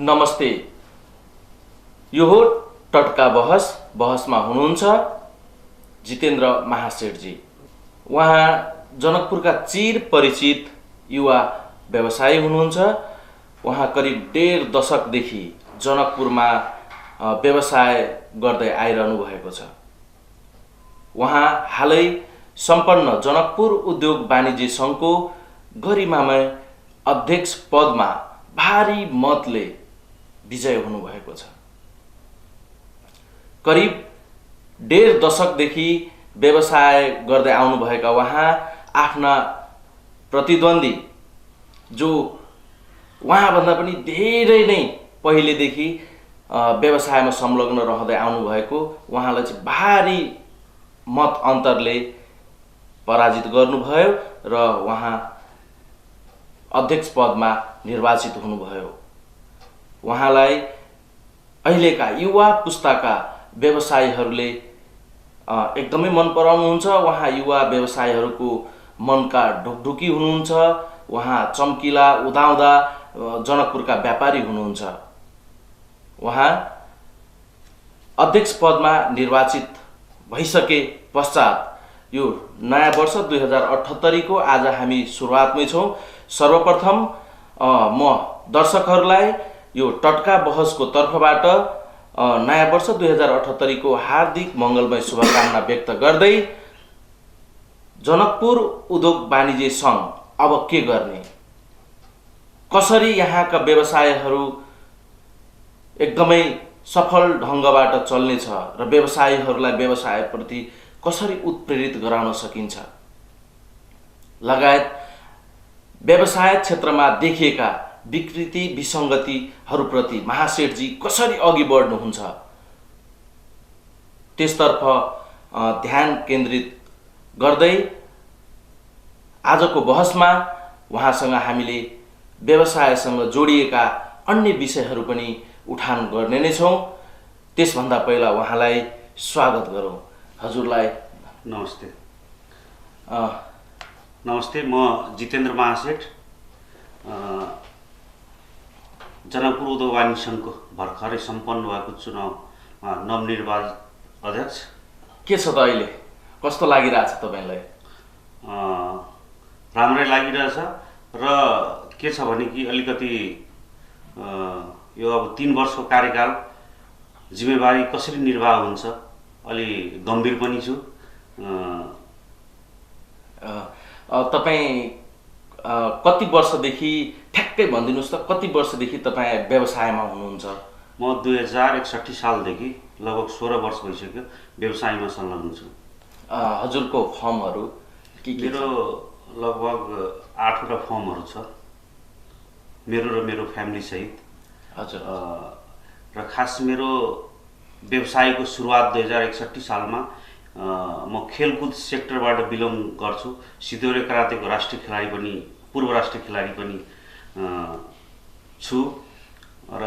नमस्ते। यो हो टटका बहस। बहसमा हुनुहुन्छ जितेन्द्र महासेठजी। उहाँ जनकपुरका चिर परिचित युवा व्यवसायी हुनुहुन्छ। उहाँ करिब 1.5 दशकदेखि जनकपुरमा व्यवसाय गर्दै आइरहनु भएको छ। उहाँ हालै सम्पन्न जनकपुर उद्योग वाणिज्य सङ्घको गरिमामय अध्यक्ष पदमा भारी मतले विजय हुनुभएको छ। करिब 1.5 दशकदेखि व्यवसाय गर्दै आउनुभएका उहाँ आफ्ना प्रतिद्वन्दी जो उहाँभन्दा पनि धेरै नै पहिलेदेखि व्यवसायमा संलग्न रहँदै आउनुभएको उहाँलाई चाहिँ भारी मत अन्तरले पराजित गर्नुभयो र उहाँ अध्यक्ष पदमा निर्वाचित हुनुभयो। उहाँलाई अहिलेका युवा पुस्ताका व्यवसायीहरूले एकदमै मन पराउनुहुन्छ। उहाँ युवा व्यवसायीहरूको मनका ढुकढुकी हुनुहुन्छ। उहाँ चम्किला उदाउँदा जनकपुरका व्यापारी हुनुहुन्छ। उहाँ अध्यक्ष पदमा निर्वाचित भइसके पश्चात यो नयाँ वर्ष 2078 को आज हामी सुरुवातमै छौँ। सर्वप्रथम म दर्शकहरूलाई यो टटका बहसको तर्फबाट नयाँ वर्ष 2078 को हार्दिक मङ्गलमय शुभकामना व्यक्त गर्दै जनकपुर उद्योग वाणिज्य सङ्घ अब के गर्ने, कसरी यहाँका व्यवसायहरू एकदमै सफल ढङ्गबाट चल्नेछ र व्यवसायीहरूलाई व्यवसायप्रति कसरी उत्प्रेरित गराउन सकिन्छ लगायत व्यवसाय क्षेत्रमा देखिएका विकृति विसङ्गतिहरूप्रति महासेठजी कसरी अघि बढ्नुहुन्छ त्यसतर्फ ध्यान केन्द्रित गर्दै आजको बहसमा उहाँसँग हामीले व्यवसायसँग जोडिएका अन्य विषयहरू पनि उठान गर्ने नै छौँ। त्यसभन्दा पहिला उहाँलाई स्वागत गरौँ। हजुरलाई नमस्ते। नमस्ते, म जितेन्द्र महासेठ, जनकपुर उद्योग वाणिज्य सङ्घको भर्खरै सम्पन्न भएको चुनावमा नवनिर्वाचित अध्यक्ष। के छ त अहिले, कस्तो लागिरहेछ तपाईँलाई? राम्रै लागिरहेछ र के छ भने कि अलिकति यो अब 3 वर्षको कार्यकाल जिम्मेवारी कसरी निर्वाह हुन्छ अलि गम्भीर पनि छु। तपाईँ कति वर्षदेखि ठ्याक्कै भनिदिनुहोस् त, कति वर्षदेखि तपाईँ व्यवसायमा हुनुहुन्छ? म 2061 सालदेखि लगभग 16 वर्ष भइसक्यो व्यवसायमा संलग्न छु। हजुरको फर्महरू के मेरो लगभग 8वटा फर्महरू छ, मेरो र मेरो फ्यामिली सहित। हजुर। र खास मेरो व्यवसायको सुरुवात 2061 सालमा म खेलकुद सेक्टरबाट बिलोङ गर्छु। सिधौरे करातेको राष्ट्रिय खेलाडी पनि, पूर्व राष्ट्रिय खेलाडी पनि छु र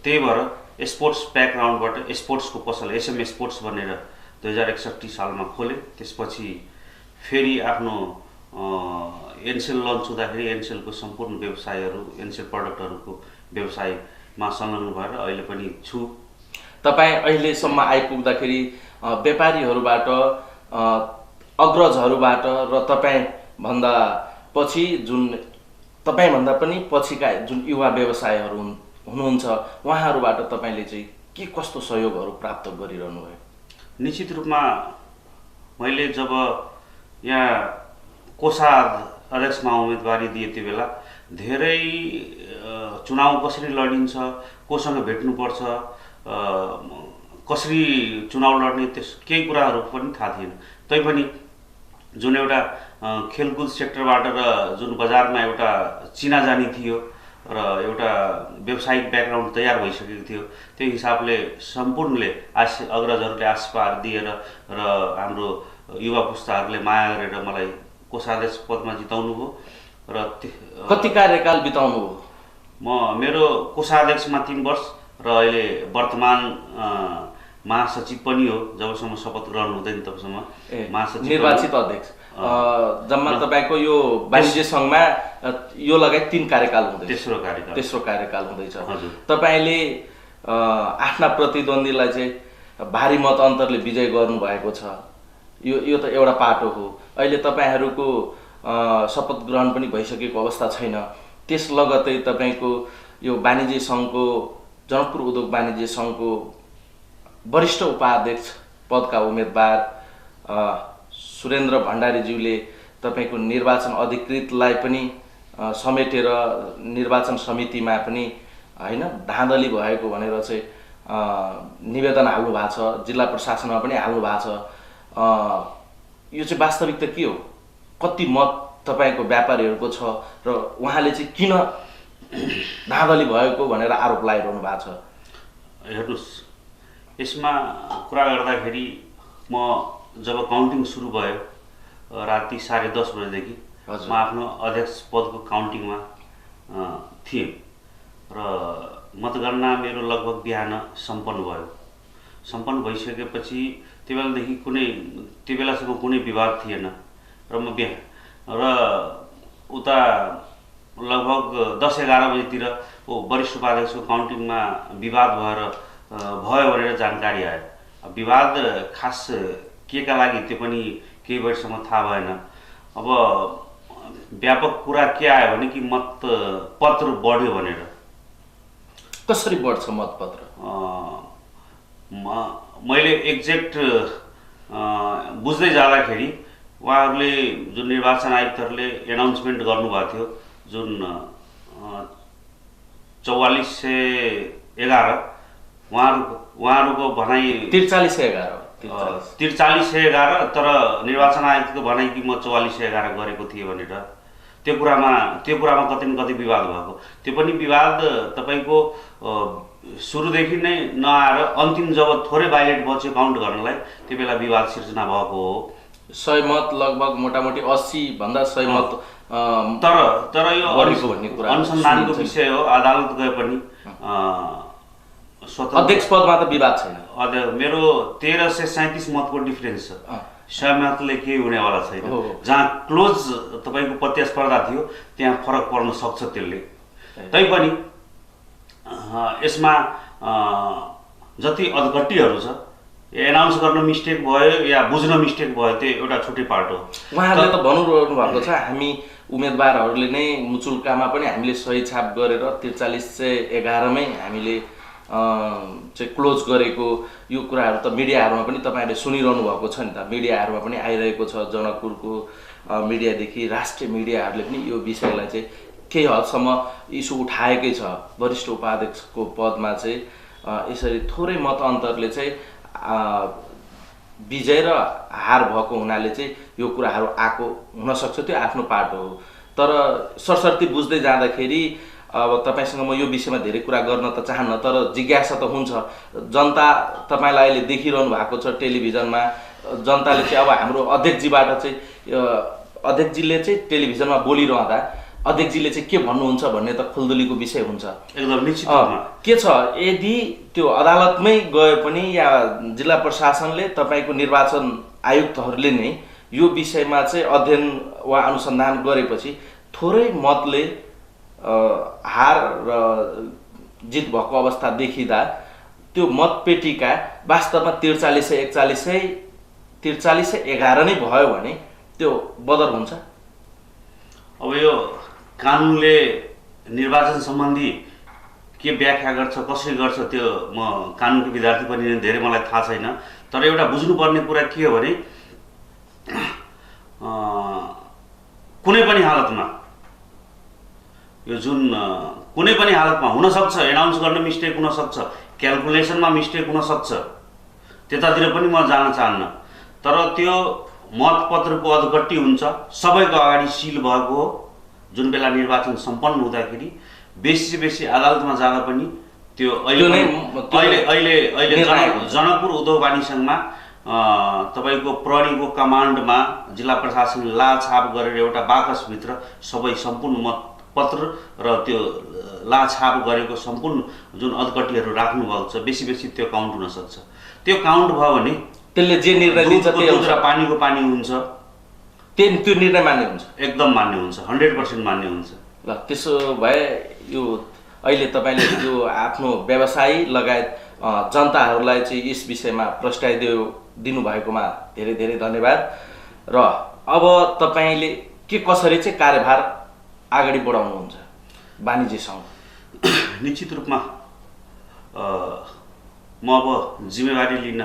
त्यही भएर स्पोर्ट्स ब्याकग्राउन्डबाट स्पोर्ट्सको पसल एसएम स्पोर्ट्स भनेर 2061 सालमा खोलेँ। त्यसपछि फेरि आफ्नो एनसेल लन्च हुँदाखेरि एनसेलको सम्पूर्ण व्यवसायहरू, एनसेल प्रडक्टहरूको व्यवसायमा संलग्न भएर अहिले पनि छु। तपाईँ अहिलेसम्म आइपुग्दाखेरि व्यापारीहरूबाट, अग्रजहरूबाट र तपाईँभन्दा पछि तपाईँभन्दा पनि पछिका जुन युवा व्यवसायहरू हुनुहुन्छ उहाँहरूबाट तपाईँले चाहिँ के कस्तो सहयोगहरू प्राप्त गरिरहनु भयो? निश्चित रूपमा मैले जब यहाँ कोषा अध्यक्षमा उम्मेदवारी दिए त्यो बेला धेरै चुनाव कसरी लडिन्छ, कोसँग भेट्नुपर्छ, कसरी चुनाव लड्ने, त्यस केही कुराहरू पनि थाहा थिएन। तैपनि जुन एउटा खेलकुद सेक्टरबाट र जुन बजारमा एउटा चिनाजानी थियो र एउटा व्यावसायिक ब्याकग्राउन्ड तयार भइसकेको थियो, त्यो हिसाबले सम्पूर्णले अग्रजहरूले आशीर्वाद दिएर र हाम्रो युवा पुस्ताहरूले माया गरेर मलाई कोषाध्यक्ष पदमा जिताउनु भयो। र कति कार्यकाल बिताउनु भयो? मेरो कोषाध्यक्षमा 3 वर्ष र अहिले वर्तमान महासचिव पनि हो। जबसम्म शपथ ग्रहण हुँदैन तबसम्म महासचिव, निर्वाचित अध्यक्ष। जम्मा तपाईँको यो वाणिज्य सङ्घमा यो लगायत 3 कार्यकाल हुँदैछ, तेस्रो कार्यकाल हुँदैछ। तपाईँले आफ्ना प्रतिद्वन्दीलाई चाहिँ भारी मत अन्तरले विजय गर्नुभएको छ। यो त एउटा पाटो हो। अहिले तपाईँहरूको शपथ ग्रहण पनि भइसकेको अवस्था छैन। त्यस लगतै तपाईँको यो वाणिज्य सङ्घको, जनकपुर उद्योग वाणिज्य सङ्घको वरिष्ठ उपाध्यक्ष पदका उम्मेदवार सुरेन्द्र भण्डारीज्यूले तपाईँको निर्वाचन अधिकृतलाई पनि समेटेर निर्वाचन समितिमा पनि होइन धाँधली भएको भनेर चाहिँ निवेदन हाल्नु भएको छ, जिल्ला प्रशासनमा पनि हाल्नु भएको छ। यो चाहिँ वास्तविकता के हो? कति मत तपाईँको व्यापारीहरूको छ र उहाँले चाहिँ किन धाँधली भएको भनेर आरोप लगाइरहनु भएको छ? हेर्नुहोस्, यसमा कुरा गर्दाखेरि म जब काउन्टिङ सुरु भयो राति 10:30 बजेदेखि म आफ्नो अध्यक्ष पदको काउन्टिङमा थिएँ र मतगणना मेरो लगभग बिहान सम्पन्न भयो। सम्पन्न भइसकेपछि त्यो बेलासम्म कुनै विवाद थिएन र म उता लगभग 10-11 बजेतिर वरिष्ठ उपाध्यक्षको काउन्टिङमा विवाद भयो भनेर जानकारी आयो। विवाद खास के का लागि त्यो पनि केही बेरसम्म थाहा भएन। अब व्यापक कुरा के आयो भने कि मत पत्र बढ्यो भनेर। कसरी बढ्छ मतपत्र? मैले एक्ज्याक्ट बुझ्दै जाँदाखेरि उहाँहरूले जुन निर्वाचन आयुक्तहरूले एनाउन्समेन्ट गर्नुभएको थियो, जुन 4411 उहाँहरूको भनाइ 4311 तर निर्वाचन आयुक्तको भनाइ कि म 4411 गरेको थिएँ भनेर। त्यो कुरामा कतै न कतै विवाद भएको। त्यो पनि विवाद तपाईँको सुरुदेखि नै नआएर अन्तिम जब थोरै भाइलेट बच्यो काउन्ट गर्नलाई, त्यो बेला विवाद सिर्जना भएको हो। 100 मत लगभग मोटामोटी 80 भन्दा 100 मत तर यो अनुसन्धानको विषय हो। अदालत गए पनि अध्यक्ष पदमा त विवाद छैन। मेरो 1337 मतको डिफरेन्स छ। 100 मतले केही हुनेवाला छैन। जहाँ क्लोज तपाईँको प्रतिस्पर्धा थियो त्यहाँ फरक पर्न सक्छ त्यसले। तैपनि यसमा जति अधघट्टीहरू छ, एनाउन्स गर्न मिस्टेक भयो या बुझ्न मिस्टेक भयो, त्यो एउटा छुट्टै पार्ट हो। उहाँहरूले त भनिरहनु भएको छ हामी उम्मेदवारहरूले नै मुचुल्कामा पनि हामीले सही छाप गरेर 4311 मै हामीले चाहिँ क्लोज गरेको। यो कुराहरू त मिडियाहरूमा पनि तपाईँहरूले सुनिरहनु भएको छ नि त। मिडियाहरूमा पनि आइरहेको छ, जनकपुरको मिडियादेखि राष्ट्रिय मिडियाहरूले पनि यो विषयलाई चाहिँ केही हदसम्म इस्यु उठाएकै छ। वरिष्ठ उपाध्यक्षको पदमा चाहिँ यसरी थोरै मत अन्तरले चाहिँ विजय र हार भएको हुनाले चाहिँ यो कुराहरू आएको हुनसक्छ, त्यो आफ्नो पाटो हो। तर सरसर्ती बुझ्दै जाँदाखेरि अब तपाईँसँग म यो विषयमा धेरै कुरा गर्न त चाहन्न, तर जिज्ञासा त हुन्छ। जनता तपाईँलाई अहिले देखिरहनु भएको छ टेलिभिजनमा। जनताले चाहिँ अब हाम्रो अध्यक्षजीबाट चाहिँ अध्यक्षजीले चाहिँ टेलिभिजनमा बोलिरहँदा अध्यक्षजीले चाहिँ के भन्नुहुन्छ भन्ने त खुल्दुलीको विषय हुन्छ। एकदम निश्चित रूपमा के छ, यदि त्यो अदालतमै गए पनि या जिल्ला प्रशासनले तपाईँको निर्वाचन आयुक्तहरूले नै यो विषयमा चाहिँ अध्ययन वा अनुसन्धान गरेपछि थोरै मतले हार र जित भएको अवस्था देखिँदा त्यो मतपेटिका वास्तवमा 4311 नै भयो भने त्यो बदर हुन्छ। अब यो कानुनले निर्वाचन सम्बन्धी के व्याख्या गर्छ, कसरी गर्छ, त्यो म कानुनको विद्यार्थी पनि धेरै मलाई थाहा छैन। तर एउटा बुझ्नुपर्ने कुरा के हो भने कुनै पनि हालतमा यो जुन कुनै पनि हालतमा हुनसक्छ, एनाउन्स गर्न मिस्टेक हुनसक्छ, क्यालकुलेसनमा मिस्टेक हुनसक्छ, त्यतातिर पनि म जान चाहन्न। तर त्यो मतपत्रको अधघट्टी हुन्छ, सबैको अगाडि सिल भएको हो। जुन बेला निर्वाचन सम्पन्न हुँदाखेरि बेसी अदालतमा जाँदा पनि त्यो अहिले जनकपुर उद्योग वाणिज्य सङ्घमा तपाईँको प्रहरीको कमान्डमा जिल्ला प्रशासनले लाछाप गरेर एउटा बाकसभित्र सबै सम्पूर्ण मतपत्र र त्यो लाछाप गरेको सम्पूर्ण जुन अधघट्टीहरू राख्नुभएको छ, बेसी त्यो काउन्ट हुनसक्छ। त्यो काउन्ट भयो भने त्यसले जे निर्णय दिन्छ त्यो पानीको पानी हुन्छ। त्यो निर्णय मान्ने हुन्छ? एकदम मान्य हुन्छ, 100% मान्य हुन्छ। ल त्यसो भए यो अहिले तपाईँले यो आफ्नो व्यवसाय लगायत जनताहरूलाई चाहिँ यस विषयमा प्रस्ताव दिनुभएकोमा धेरै धेरै धन्यवाद। र अब तपाईँले के कसरी चाहिँ कार्यभार अगाडि बढाउनुहुन्छ वाणिज्यसँग? निश्चित रूपमा म अब जिम्मेवारी लिन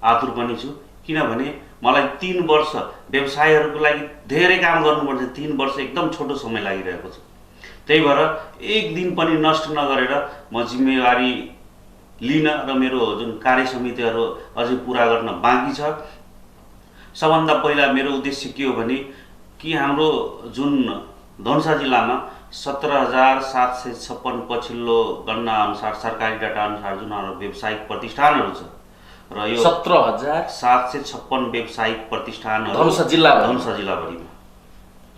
आतुर पनि छु, किनभने मलाई 3 वर्ष व्यवसायहरूको लागि धेरै काम गर्नुपर्छ। 3 वर्ष एकदम छोटो समय लागिरहेको छ। त्यही भएर एक दिन पनि नष्ट नगरेर म जिम्मेवारी लिन र मेरो जुन कार्य समितिहरू अझै पुरा गर्न बाँकी छ। सबभन्दा पहिला मेरो उद्देश्य के हो भने कि हाम्रो जुन धनुषा जिल्लामा 17,756 पछिल्लो गणना अनुसार, सरकारी डाटा अनुसार जुन हाम्रो व्यावसायिक प्रतिष्ठानहरू छ, र यो 17,756 व्यावसायिक प्रतिष्ठानहरू धनुषा जिल्लाभरिमा।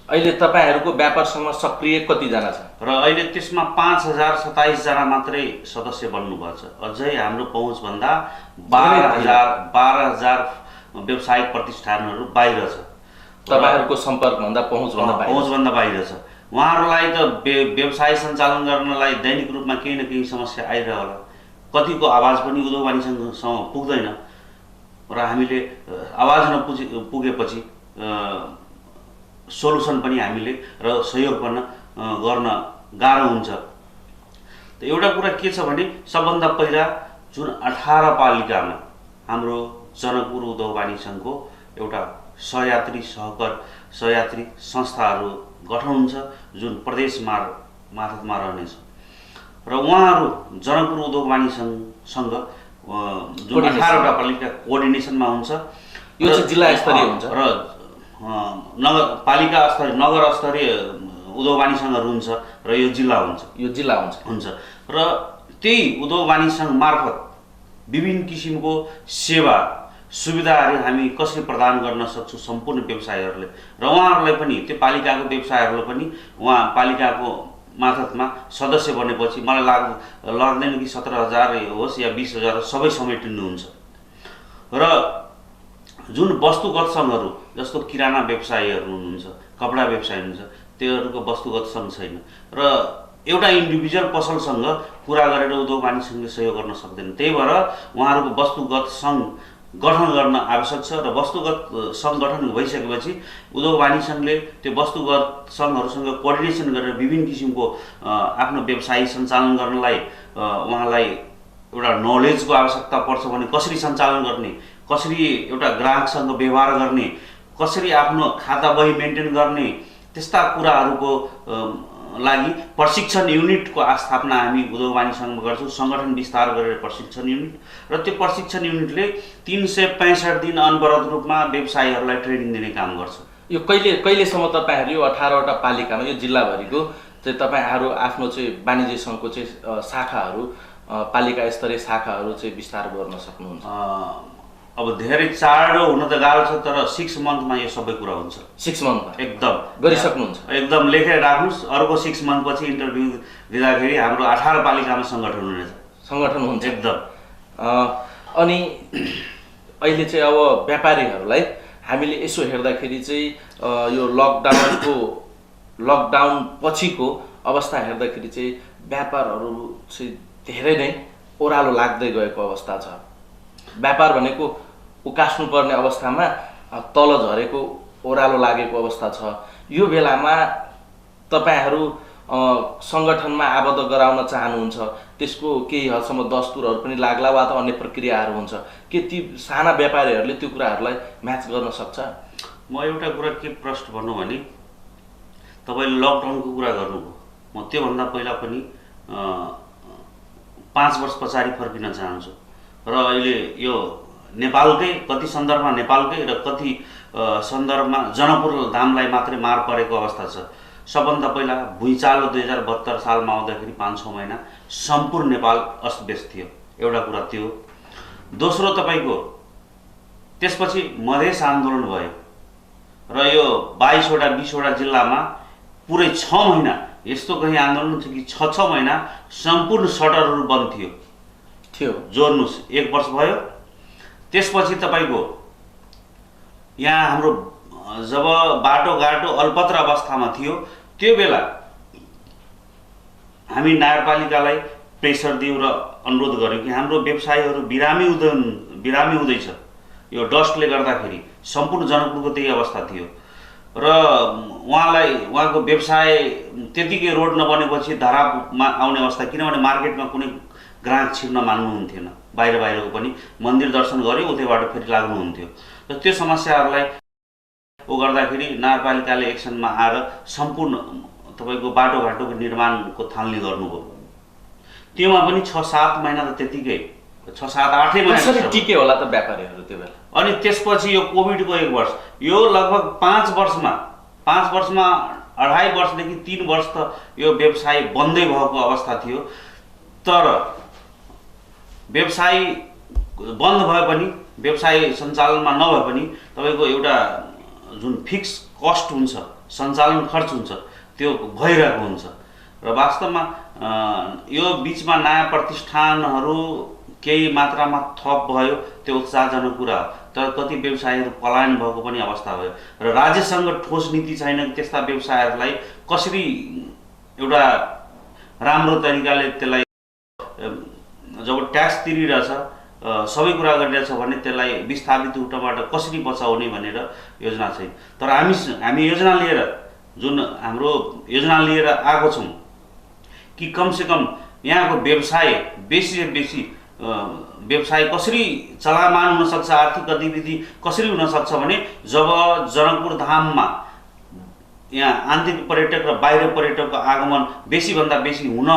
अहिले तपाईँहरूको व्यापारसँग सक्रिय कतिजना छ? र अहिले त्यसमा 5,027 जना मात्रै सदस्य बन्नुभएको छ। अझै हाम्रो पहुँचभन्दा 12,000 व्यावसायिक प्रतिष्ठानहरू बाहिर छ। तपाईँहरूको सम्पर्कभन्दा पहुँचभन्दा बाहिर छ। उहाँहरूलाई त व्यवसाय सञ्चालन गर्नलाई दैनिक रूपमा केही न केही समस्या आइरह्यो होला। कतिको आवाज पनि उद्योग वाणिज्यसँग पुग्दैन र हामीले आवाज पुगेपछि सोलुसन पनि हामीले र सहयोग पनि गर्न गाह्रो हुन्छ। त एउटा कुरा के छ भने सबभन्दा पहिला जुन 18 पालिकामा हाम्रो जनकपुर उद्योग वाणिज्य सङ्घको एउटा सहयात्री संस्थाहरू गठन हुन्छ, जुन प्रदेश मार्फतमा रहनेछ। र उहाँहरू जनकपुर उद्योग वाणिज्य सङ्घ जुन 18वटा पालिका कोअर्डिनेसनमा हुन्छ। यो चाहिँ जिल्ला स्तरीय हुन्छ र नगरपालिका स्तरीय, नगर स्तरीय उद्योग वाणिज्य सङ्घहरू हुन्छ र यो जिल्ला हुन्छ। र त्यही उद्योग वाणिज्य सङ्घ मार्फत विभिन्न किसिमको सेवा सुविधाहरू हामी कसरी प्रदान गर्न सक्छौँ सम्पूर्ण व्यवसायहरूले, र उहाँहरूलाई पनि, त्यो पालिकाको व्यवसायहरूलाई पनि उहाँ पालिकाको मार्फतमा सदस्य बनेपछि मलाई लाग्दैन कि 17,000 होस् या 20,000 सबै समेटिनुहुन्छ। र जुन वस्तुगत सङ्घहरू जस्तो किराना व्यवसायीहरू हुनुहुन्छ, कपडा व्यवसाय हुनुहुन्छ, त्योहरूको वस्तुगत सङ्घ छैन। र एउटा इन्डिभिजुअल पसलसँग कुरा गरेर उद्योग वाणिज्य सङ्घले सहयोग गर्न सक्दैन। त्यही भएर उहाँहरूको वस्तुगत सङ्घ गठन गर्न आवश्यक छ। र वस्तुगत सङ्घ गठन भइसकेपछि उद्योग वाणिज्य सङ्घले त्यो वस्तुगत सङ्घहरूसँग कोअर्डिनेसन गरेर विभिन्न किसिमको आफ्नो व्यवसाय सञ्चालन गर्नलाई उहाँलाई एउटा नलेजको आवश्यकता पर्छ भने कसरी सञ्चालन गर्ने, कसरी एउटा ग्राहकसँग व्यवहार गर्ने, कसरी आफ्नो खाता बही मेन्टेन गर्ने, त्यस्ता कुराहरूको लागि प्रशिक्षण युनिटको स्थापना हामी उद्योग वाणिज्य सङ्घमा गर्छौँ। सङ्गठन विस्तार गरेर प्रशिक्षण युनिट, र त्यो प्रशिक्षण युनिटले 365 दिन अनवरत रूपमा व्यवसायीहरूलाई ट्रेनिङ दिने काम गर्छ। यो कहिलेसम्म तपाईँहरू यो 18वटा पालिकामा, यो जिल्लाभरिको चाहिँ तपाईँहरू आफ्नो चाहिँ वाणिज्य सङ्घको चाहिँ शाखाहरू, पालिका स्तरीय शाखाहरू चाहिँ विस्तार गर्न सक्नुहुन्छ? अब धेरै चाँडो हुन त गाह्रो छ, तर 6 मन्थमा यो सबै कुरा हुन्छ। 6 मन्थमा एकदम गरिसक्नुहुन्छ? एकदम लेखेर राख्नुहोस्, अर्को 6 मन्थपछि इन्टरभ्यू दिँदाखेरि हाम्रो 18 पालिकामा सङ्गठन हुन्छ एकदम। अनि अहिले चाहिँ अब व्यापारीहरूलाई हामीले यसो हेर्दाखेरि चाहिँ यो लकडाउन पछिको अवस्था हेर्दाखेरि चाहिँ व्यापारहरू चाहिँ धेरै नै ओह्रालो लाग्दै गएको अवस्था छ। व्यापार भनेको उकास्नुपर्ने अवस्थामा तल झरेको ओह्रालो लागेको अवस्था छ। यो बेलामा तपाईँहरू सङ्गठनमा आबद्ध गराउन चाहनुहुन्छ, त्यसको केही हदसम्म दस्तुरहरू पनि लाग्ला वा त अन्य प्रक्रियाहरू हुन्छ के ती साना व्यापारीहरूले त्यो कुराहरूलाई म्याच गर्न सक्छ? म एउटा कुरा के प्रश्न भन्नु भने, तपाईँले लकडाउनको कुरा गर्नुभयो, म त्योभन्दा पहिला पनि 5 वर्ष पछाडि फर्किन चाहन्छु। र अहिले यो नेपालकै कति सन्दर्भमा नेपालकै र कति सन्दर्भमा जनकपुर धामलाई मात्रै मार परेको अवस्था छ। सबभन्दा पहिला भुइँचालो 2072 सालमा आउँदाखेरि 5-6 महिना सम्पूर्ण नेपाल अस्तव्यस्त थियो, एउटा कुरा त्यो। दोस्रो तपाईँको त्यसपछि मधेस आन्दोलन भयो र यो 22वटा 20वटा जिल्लामा पुरै 6 महिना यस्तो कहीँ आन्दोलन थियो कि 6 महिना सम्पूर्ण सटरहरू बन्द थियो। जोड्नुहोस्, 1 वर्ष भयो। त्यसपछि तपाईँको यहाँ हाम्रो जब बाटोघाटो अल्पत्र अवस्थामा थियो त्यो बेला हामी नगरपालिकालाई प्रेसर दियौँ र अनुरोध गऱ्यौँ कि हाम्रो व्यवसायहरू बिरामी हुँदैछ। यो डस्टले गर्दाखेरि सम्पूर्ण जनकपुरको त्यही अवस्था थियो र उहाँको व्यवसाय त्यतिकै रोड नबनेपछि धरापमा आउने अवस्था, किनभने मार्केटमा कुनै ग्राहक छिर्न मान्नुहुन्थेन, बाहिरको पनि मन्दिर दर्शन गऱ्यो उतैबाट फेरि लाग्नुहुन्थ्यो। र त्यो समस्याहरूलाई गर्दाखेरि नगरपालिकाले एक्सनमा आएर सम्पूर्ण तपाईँको बाटोघाटोको निर्माणको थालनी गर्नुभयो। त्योमा पनि 6-7 महिना त त्यतिकै 6-7-8 महिना टिके होला त व्यापारीहरू त्यो बेला। अनि त्यसपछि यो कोभिडको 1 वर्ष, यो लगभग 5 वर्षमा 2.5 वर्षदेखि 3 वर्ष त यो व्यवसाय बन्दै भएको अवस्था थियो। तर व्यवसाय बन्द भए पनि, व्यवसाय सञ्चालनमा नभए पनि तपाईँको एउटा जुन फिक्स कस्ट हुन्छ, सञ्चालन खर्च हुन्छ, त्यो भइरहेको हुन्छ। र वास्तवमा यो बिचमा नयाँ प्रतिष्ठानहरू केही मात्रामा थप भयो, त्यो उत्साहजनक कुरा हो। तर कति व्यवसायहरू पलायन भएको पनि अवस्था भयो र राज्यसँग ठोस नीति छैन त्यस्ता व्यवसायहरूलाई कसरी एउटा राम्रो तरिकाले त्यसलाई जब ट्याक्स तिरिरहेछ, सबै कुरा गरिरहेछ भने त्यसलाई विस्थापित रूपबाट कसरी बचाउने भनेर योजना छैन। तर हामी योजना लिएर हाम्रो योजना लिएर आएको छौँ कि कमसेकम यहाँको व्यवसाय बेसी से बेसी व्यवसाय कसरी चलामान हुन सक्छ, आर्थिक गतिविधि कसरी हुन सक्छ भने जब जनकपुर धाममा यहाँ आन्तरिक पर्यटक र बाहिर पर्यटकको आगमन बेसीभन्दा बेसी हुन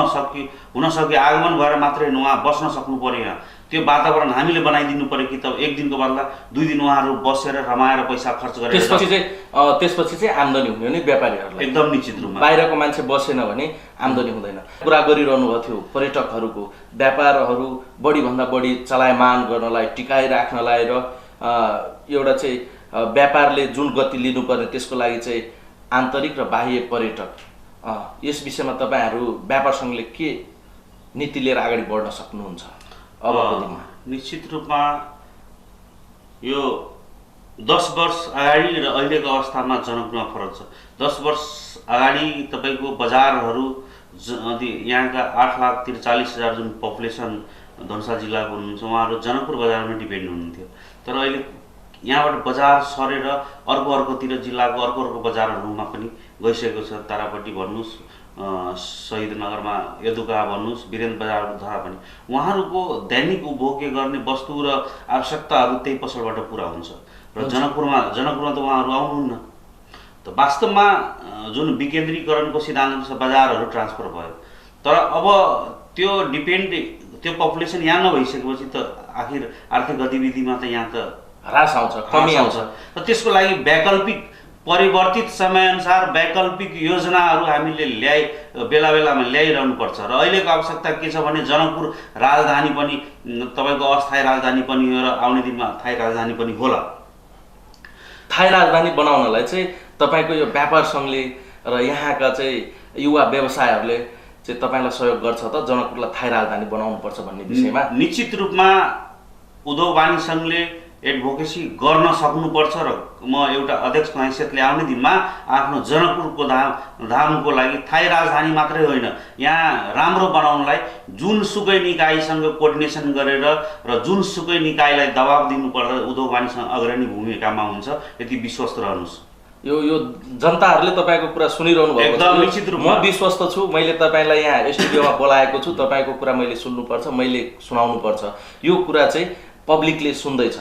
सक्यो आगमन भएर मात्रै उहाँ बस्न सक्नु पर्यो। त्यो वातावरण हामीले बनाइदिनु पर्यो कि त 1 दिनको बदला 2 दिन उहाँहरू बसेर रमाएर पैसा खर्च गरेर त्यसपछि चाहिँ आम्दानी हुने हो नि व्यापारीहरूलाई। एकदम निश्चित रूपमा बाहिरको मान्छे बसेन भने आम्दानी हुँदैन। कुरा गरिरहनु भएको थियो पर्यटकहरूको, व्यापारहरू बढीभन्दा बढी चलायमान गर्नलाई, टिकाइराख्नलाई र एउटा चाहिँ व्यापारले जुन गति लिनुपर्ने त्यसको लागि चाहिँ आन्तरिक र बाह्य पर्यटक, यस विषयमा तपाईँहरू व्यापार सङ्घले के नीति लिएर अगाडि बढ्न सक्नुहुन्छ अबको दिनमा? निश्चित रूपमा यो 10 वर्ष अगाडि र अहिलेको अवस्थामा जनकपुरमा फरक छ। 10 वर्ष अगाडि तपाईँको बजारहरू यहाँका 8,43,000 जुन पपुलेसन धनुषा जिल्लाको हुनुहुन्छ उहाँहरू जनकपुर बजारमा डिपेन्ड हुनुहुन्थ्यो। तर अहिले यहाँबाट बजार सरेर अर्कोतिर जिल्लाको अर्को बजारहरूमा पनि गइसकेको छ। तारापट्टि भन्नुहोस्, शहीद नगरमा यदुका भन्नुहोस्, वीरेन्द्र बजारद्वारा पनि उहाँहरूको दैनिक उपभोग्य गर्ने वस्तु र आवश्यकताहरू त्यही पसलबाट पुरा हुन्छ र जनकपुरमा त उहाँहरू आउनुहुन्न। त वास्तवमा जुन विकेन्द्रीकरणको सिद्धान्तअनुसार बजारहरू ट्रान्सफर भयो, तर अब त्यो पपुलेसन यहाँ नभइसकेपछि त आखिर आर्थिक गतिविधिमा त यहाँ त ह्रास आउँछ, कमी आउँछ। र त्यसको लागि वैकल्पिक परिवर्तित समयअनुसार वैकल्पिक योजनाहरू हामीले बेला-बेलामा ल्याइरहनु पर्छ। र अहिलेको आवश्यकता के छ भने जनकपुर राजधानी पनि तपाईँको अस्थायी राजधानी पनि हो र आउने दिनमा स्थायी राजधानी पनि होला। स्थायी राजधानी बनाउनलाई चाहिँ तपाईँको यो व्यापार सङ्घले र यहाँका चाहिँ युवा व्यवसायहरूले चाहिँ तपाईँलाई सहयोग गर्छ त जनकपुरलाई स्थायी राजधानी बनाउनुपर्छ भन्ने विषयमा? निश्चित रूपमा उद्योग वाणिज्य सङ्घले एडभोकेसी गर्न सक्नुपर्छ र म एउटा अध्यक्षको हैसियतले आउने दिनमा आफ्नो जनकपुरको धामको लागि स्थायी राजधानी मात्रै होइन, यहाँ राम्रो बनाउनलाई जुनसुकै निकायसँग कोर्डिनेसन गरेर र जुनसुकै निकायलाई दबाब दिनुपर्दा उद्योग वाणिज्य सङ्घ अग्रणी भूमिकामा हुन्छ, यति विश्वस्त रहनुहोस्। यो जनताहरूले तपाईँको कुरा सुनिरहनु भएको एकदम निश्चित रूपमा म विश्वस्त छु। मैले तपाईँलाई यहाँ स्टुडियोमा बोलाएको छु, तपाईँको कुरा मैले सुन्नुपर्छ, मैले सुनाउनुपर्छ। यो कुरा चाहिँ पब्लिकले सुन्दैछ।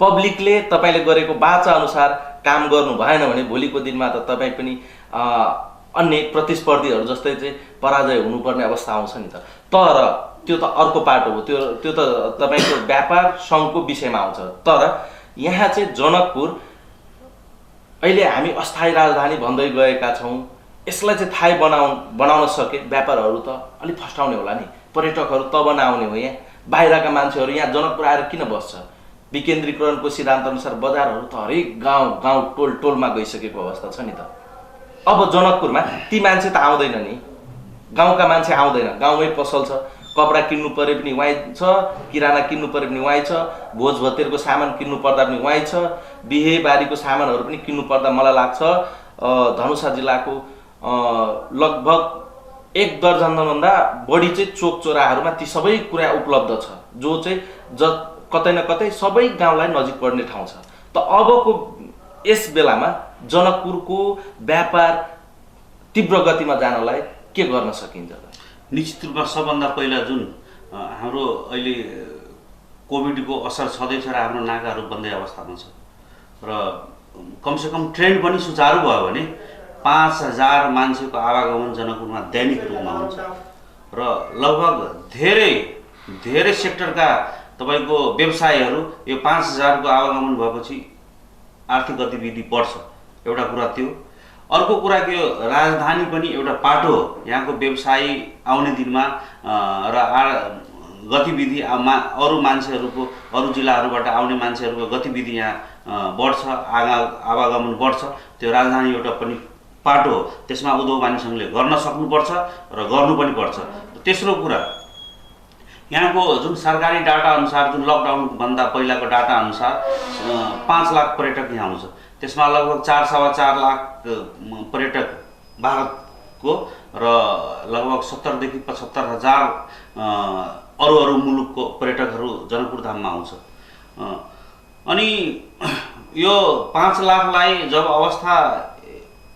पब्लिकले तपाईँले गरेको वाचा अनुसार काम गर्नु भएन भने भोलिको दिनमा त तपाईँ पनि अन्य प्रतिस्पर्धीहरू जस्तै चाहिँ पराजय हुनुपर्ने अवस्था आउँछ नि त। तर त्यो त अर्को पाटो हो, त्यो त तपाईँको व्यापार सङ्घको विषयमा आउँछ। तर यहाँ चाहिँ जनकपुर अहिले हामी अस्थायी राजधानी भन्दै गएका छौँ, यसलाई चाहिँ थाहै बनाउन सके व्यापारहरू त अलिक फस्टाउने होला नि, पर्यटकहरू तब नआउने हो। यहाँ बाहिरका मान्छेहरू यहाँ जनकपुर आएर किन बस्छ? विकेन्द्रीकरणको सिद्धान्त अनुसार बजारहरू त हरेक गाउँ टोलमा गइसकेको अवस्था छ नि त। अब जनकपुरमा ती मान्छे त आउँदैन नि, गाउँका मान्छे आउँदैन, गाउँमै पसल छ, कपडा किन्नु परे पनि उहाँ छ, किराना किन्नु परे पनि उहाँ छ, भोज भतेरको सामान किन्नु पर्दा पनि उहाँ छ, बिहे बारीको सामानहरू पनि किन्नु पर्दा मलाई लाग्छ धनुषा जिल्लाको लगभग 1 दर्जनभन्दा बढी चाहिँ चोक चोराहरूमा ती सबै कुरा उपलब्ध छ, जो चाहिँ कतै न कतै सबै गाउँलाई नजिक पर्ने ठाउँ छ। त अबको यस बेलामा जनकपुरको व्यापार तीव्र गतिमा जानलाई के गर्न सकिन्छ त? निश्चित रूपमा सबभन्दा पहिला जुन हाम्रो अहिले कोभिडको असर छँदैछ र हाम्रो नाकाहरू बन्दै अवस्थामा छ र कमसेकम ट्रेन पनि सुचारू भयो भने 5000 मान्छेको आवागमन जनकपुरमा दैनिक रूपमा हुन्छ र लगभग धेरै सेक्टरका तपाईको व्यवसायहरू यो 5000 को आवागमन भएपछि आर्थिक गतिविधि बढ्छ। एउटा कुरा त्यो। अर्को कुरा के हो, राजधानी पनि एउटा पाटो हो, यहाँको व्यवसायी आउने दिनमा र गतिविधि अरू मान्छेहरूको अरू जिल्लाहरूबाट आउने मान्छेहरूको गतिविधि यहाँ बढ्छ, आवागमन बढ्छ। त्यो राजधानी एउटा पनि पाटो हो, त्यसमा उद्योग वाणिज्यले गर्न सक्नुपर्छ र गर्नु पनि पर्छ। तेस्रो कुरा, यहाँको जुन सरकारी डाटा अनुसार, जुन लकडाउनभन्दा पहिलाको डाटा अनुसार 5 लाख पर्यटक यहाँ आउँछ, त्यसमा लगभग 4.25 लाख पर्यटक भारतको र लगभग 70 देखि 75 हजार अरू मुलुकको पर्यटकहरू जनकपुर धाममा आउँछ। अनि यो 5 लाखलाई जब अवस्था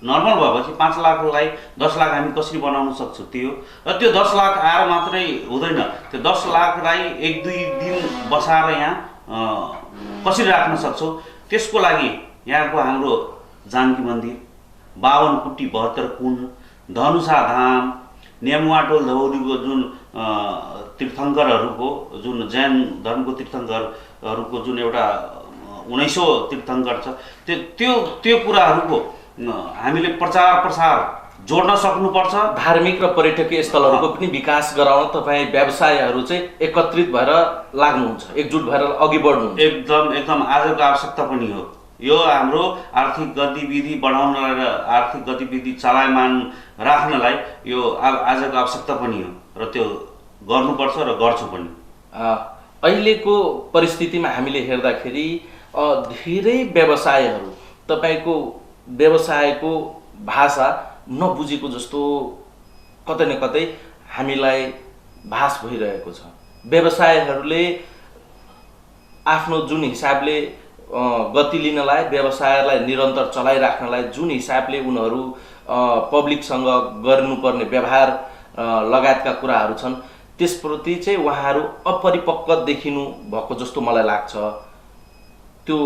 नर्मल भएपछि 5 लाखलाई 10 लाख हामी कसरी बनाउन सक्छौँ त्यो, र त्यो 10 लाख आएर मात्रै हुँदैन, त्यो 10 लाखलाई 1-2 दिन बसाएर यहाँ कसरी राख्न सक्छौँ, त्यसको लागि यहाँको हाम्रो जानकी मन्दिर, 52 कुटी 72 कुण्ड, धनुषा धाम, नेमुवाटोल धौलीको जुन तीर्थङ्करहरूको जुन जैन धर्मको तीर्थङ्करहरूको जुन एउटा 19औं तीर्थङ्कर छ, त्यो कुराहरूको हामीले प्रचार प्रसार जोड्न सक्नुपर्छ। धार्मिक र पर्यटकीय स्थलहरूको पनि विकास गराउन तपाईँ व्यवसायहरू चाहिँ एकत्रित भएर लाग्नुहुन्छ, एकजुट भएर अघि बढ्नुहुन्छ। एकदम आजको आवश्यकता पनि हो। यो हाम्रो आर्थिक गतिविधि बढाउन र आर्थिक गतिविधि चलायमान राख्नलाई यो आजको आवश्यकता पनि हो र त्यो गर्नुपर्छ र गर्छु पनि। अहिलेको परिस्थितिमा हामीले हेर्दाखेरि धेरै व्यवसायहरू तपाईको व्यवसायको भाषा नबुझेको जस्तो कतै न कतै हामीलाई भास भइरहेको छ। व्यवसायहरूले आफ्नो जुन हिसाबले गति लिनलाई, व्यवसायलाई निरन्तर चलाइराख्नलाई जुन हिसाबले उनीहरू पब्लिकसँग गर्नुपर्ने व्यवहार लगायतका कुराहरू छन्, त्यसप्रति चाहिँ उहाँहरू अपरिपक्व देखिनु भएको जस्तो मलाई लाग्छ। त्यो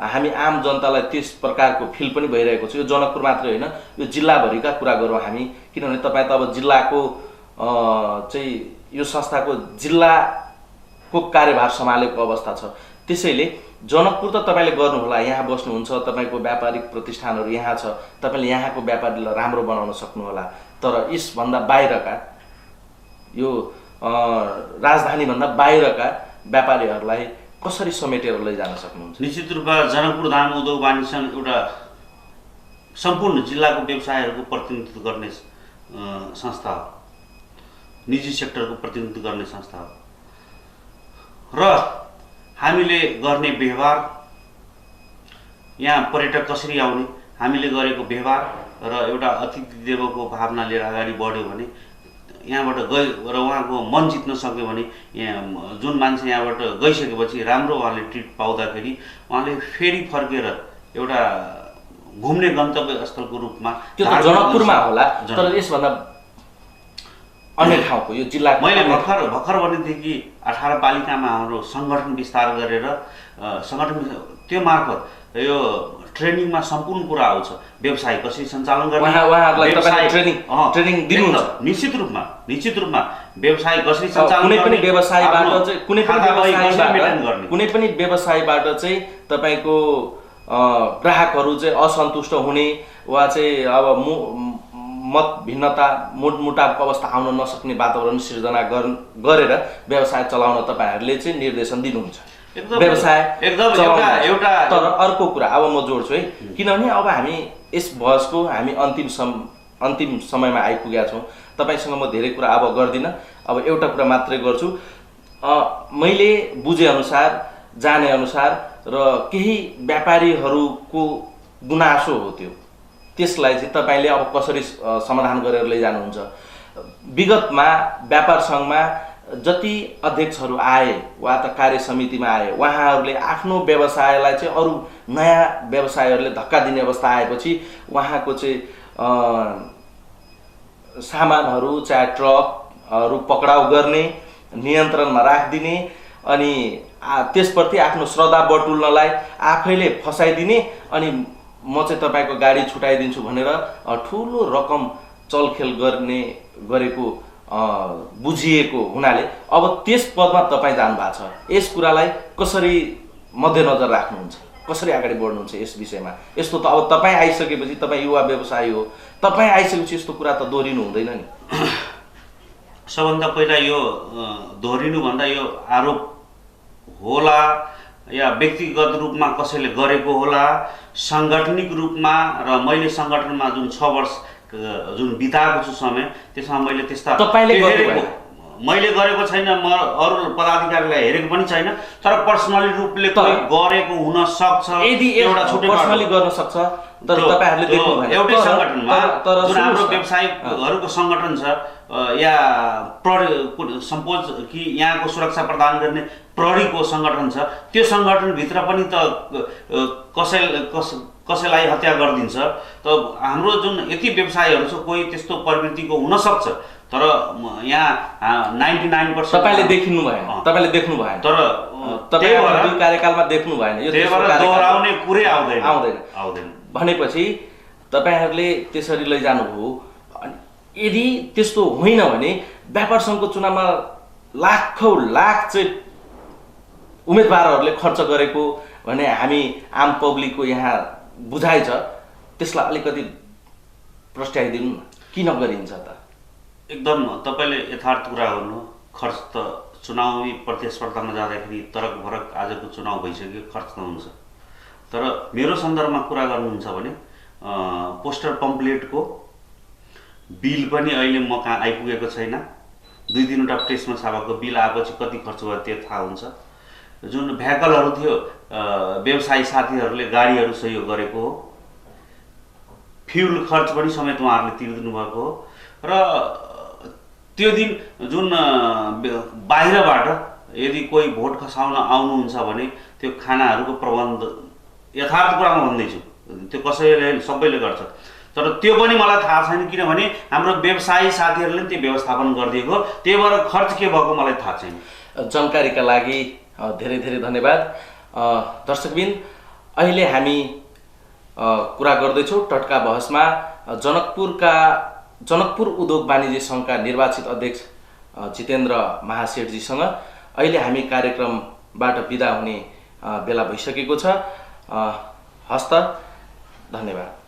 हामी आम जनतालाई त्यस प्रकारको फिल पनि भइरहेको छ। यो जनकपुर मात्रै होइन, यो जिल्लाभरिका कुरा गरौँ हामी, किनभने तपाईँ त अब जिल्लाको चाहिँ यो संस्थाको जिल्लाको कार्यभार सम्हालेको अवस्था छ। त्यसैले जनकपुर त तपाईँले गर्नुहोला, यहाँ बस्नुहुन्छ, तपाईँको व्यापारिक प्रतिष्ठानहरू यहाँ छ, तपाईँले यहाँको व्यापारीलाई राम्रो बनाउन सक्नुहोला। तर यसभन्दा बाहिरका, यो राजधानीभन्दा बाहिरका व्यापारीहरूलाई कसरी समेटेर लैजान सक्नुहुन्छ? निश्चित रूपमा जनकपुर धाम उद्योग वाणिज्य एउटा सम्पूर्ण जिल्लाको व्यवसायहरूको प्रतिनिधित्व गर्ने संस्था हो, निजी सेक्टरको प्रतिनिधित्व गर्ने संस्था हो र हामीले गर्ने व्यवहार, यहाँ पर्यटक कसरी आउने, हामीले गरेको व्यवहार र एउटा अतिथि देवको भावना लिएर अगाडि बढ्यो भने, यहाँबाट गए र उहाँको मन जित्न सक्यो भने, यहाँ जुन मान्छे यहाँबाट गइसकेपछि राम्रो उहाँले ट्रिट पाउँदाखेरि उहाँले फेरि फर्केर एउटा घुम्ने गन्तव्य स्थलको रूपमा, त्यो त जनकपुरमा होला, तर यसभन्दा अन्य ठाउँको यो जिल्ला मैले भर्खर भनेको थिएँ कि 18 पालिकामा हाम्रो सङ्गठन विस्तार गरेर त्यो मार्फत यो ट्रेनिङमा सम्पूर्ण कुरा आउँछ। व्यवसाय कसरी सञ्चालन गर्ने, ट्रेनिङ दिनुहुन्छ? निश्चित रूपमा व्यवसाय कसरी सञ्चालन गर्ने, कुनै पनि व्यवसायबाट चाहिँ तपाईको ग्राहकहरू चाहिँ असन्तुष्ट हुने वा चाहिँ अब मत भिन्नता मुटमुटावको अवस्था आउन नसक्ने वातावरण सिर्जना गरेर व्यवसाय चलाउन तपाईहरूले चाहिँ निर्देशन दिनुहुन्छ। व्यवसाय एकदम एउटा तर अर्को कुरा अब म जोड्छु है, किनभने अब हामी यस बहसको हामी अन्तिम अन्तिम समयमा आइपुगेका छौँ। तपाईँसँग म धेरै कुरा अब गर्दिनँ, अब एउटा कुरा मात्रै गर्छु। मैले बुझेअनुसार, जानेअनुसार र केही व्यापारीहरूको गुनासो हो त्यो, त्यसलाई चाहिँ तपाईँले अब कसरी समाधान गरेर लैजानुहुन्छ? विगतमा व्यापार सङ्घमा जति अध्यक्षहरू आए वा त कार्य समितिमा आए, उहाँहरूले आफ्नो व्यवसायलाई चाहिँ अरू नयाँ व्यवसायहरूले धक्का दिने अवस्था आएपछि उहाँको चाहिँ सामानहरू चाहे ट्रकहरू पक्राउ गर्ने, नियन्त्रणमा राखिदिने अनि त्यसप्रति आफ्नो श्रद्धा बटुल्नलाई आफैले फसाइदिने अनि म चाहिँ तपाईँको गाडी छुटाइदिन्छु भनेर ठुलो रकम चलखेल गरेको बुझिएको हुनाले अब त्यस पदमा तपाईँ जानु भएको छ। यस कुरालाई कसरी मध्यनजर राख्नुहुन्छ, कसरी अगाडि बढ्नुहुन्छ यस विषयमा? यस्तो त अब तपाईँ आइसकेपछि, तपाईँ युवा व्यवसायी हो, तपाईँ आइसकेपछि यस्तो कुरा त दोहोरिनु हुँदैन नि। सबभन्दा पहिला यो दोहोरिनुभन्दा यो आरोप होला या व्यक्तिगत रूपमा कसैले गरेको होला, साङ्गठनिक रूपमा, र मैले सङ्गठनमा जुन 6 वर्ष जुन बिताएको छु समय, त्यसमा मैले त्यस्ता मैले गरेको छैन, म अरू पदाधिकारीलाई हेरेको पनि छैन, तर पर्सनली रूपले कोही गरेको हुन सक्छ। यदि एउटा छुट्टै पर्सनली गर्न सक्छ, तर तपाईहरुले देख्नु भएन एउटै संगठनमा जुन हाम्रो व्यवसायिकहरुको संगठन छ या सपोज कि यहाँको सुरक्षा प्रदान गर्ने प्रहरीको संगठन छ, त्यो संगठन भित्र पनि त कसैलाई हत्या गरिदिन्छ। त हाम्रो जुन यति व्यवसायीहरु छ कोही त्यस्तो प्रवृत्तिको हुन सक्छ, तर यहाँ 99% तपाईले देख्नु भएन, तपाईले देख्नु भएन, तर तपाईहरुले दुई कार्यकालमा देख्नु भएन। यो दोहोराउने कुरै आउँदैन भनेपछि तपाईहरुले त्यसरी लैजानु हो। यदि त्यस्तो होइन भने व्यापार संघको चुनावमा लाखौं लाख चाहिँ उम्मेदवारहरूले खर्च गरेको भने हामी आम पब्लिकको यहाँ बुझाइ छ, त्यसलाई अलिकति प्रस्ट्याइदिनु न, किन गरिन्छ त? एकदम तपाईले यथार्थ कुरा गर्नु। खर्च त चुनावी प्रतिस्पर्धामा जाँदाखेरि तरक भरक आजको चुनाव भइसक्यो, खर्च त हुन्छ। तर मेरो सन्दर्भमा कुरा गर्नुहुन्छ भने पोस्टर पम्पलेटको बिल पनि अहिले म कहाँ आइपुगेको छैन। 2-3 वटा प्रेसमा छापेको बिल आएपछि कति खर्च भयो त्यो थाहा हुन्छ। जुन भेहिकलहरु थियो व्यवसायी साथीहरुले गाडीहरु सहयोग गरेको हो, फ्युल खर्च पनि समेत उहाँहरुले तिर्दिनु भएको हो। र त्यो दिन जुन बाहिरबाट यदि कोही भोट खसाउन आउनुहुन्छ भने त्यो खानाहरुको प्रबन्ध यथार्थ कुरामा भन्दैछु, त्यो कसैले सबैले गर्छ। तर त्यो पनि मलाई थाहा छैन, किनभने हाम्रो व्यवसायी साथीहरुले त्यो व्यवस्थापन गरिदिएको, त्यही भएर खर्च के भएको मलाई थाहा छैन। जानकारीका लागि धेरै धेरै धन्यवाद। दर्शकबिन, अहिले हामी कुरा गर्दैछौँ टटका बहसमा जनकपुर उद्योग वाणिज्य संघका निर्वाचित अध्यक्ष जितेन्द्र महासेठजीसँग। अहिले हामी कार्यक्रमबाट बिदा हुने बेला भइसकेको छ। हस्त, धन्यवाद।